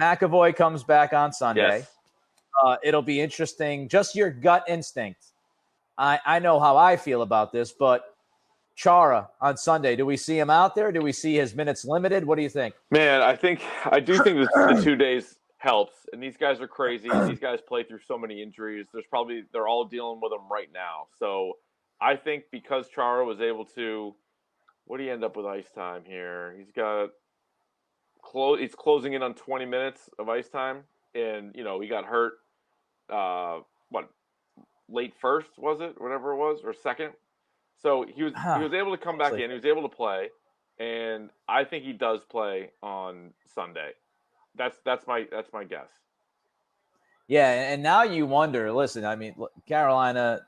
McAvoy comes back on Sunday. Yes. It'll be interesting. Just your gut instinct. I know how I feel about this, but Chara on Sunday, do we see him out there? Do we see his minutes limited? What do you think? Man, I do think the 2 days helps. And these guys are crazy. These guys play through so many injuries. They're all dealing with them right now. So I think because Chara was able to, what do you end up with ice time here? He's closing in on 20 minutes of ice time, and he got hurt. Late first was it, whatever it was, or second? So he was able to come back in. He was able to play, and I think he does play on Sunday. That's my guess. Yeah, and now you wonder. Listen, I mean, Carolina,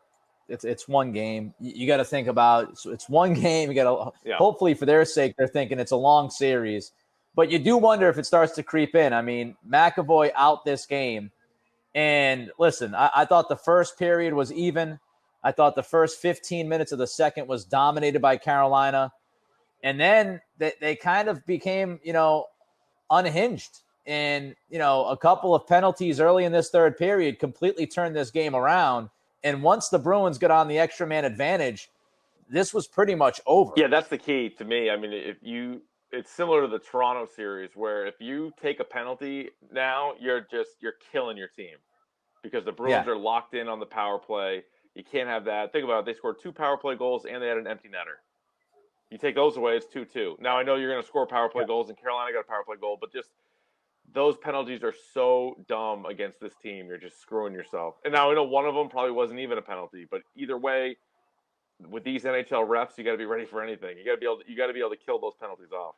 it's one game. You got to think about it's one game. You got to hopefully for their sake, they're thinking it's a long series. But you do wonder if it starts to creep in. I mean, McAvoy out this game. And listen, I thought the first period was even. I thought the first 15 minutes of the second was dominated by Carolina. And then they kind of became, unhinged. And, a couple of penalties early in this third period completely turned this game around. And once the Bruins got on the extra man advantage, this was pretty much over. Yeah, that's the key to me. I mean, it's similar to the Toronto series where if you take a penalty now, you're killing your team because the Bruins are locked in on the power play. You can't have that. Think about it. They scored 2 power play goals and they had an empty netter. You take those away, it's 2-2. Now, I know you're going to score power play goals and Carolina got a power play goal, but just those penalties are so dumb against this team. You're just screwing yourself. And now I know one of them probably wasn't even a penalty, but either way, with these NHL refs, you got to be ready for anything. You got to be able to kill those penalties off.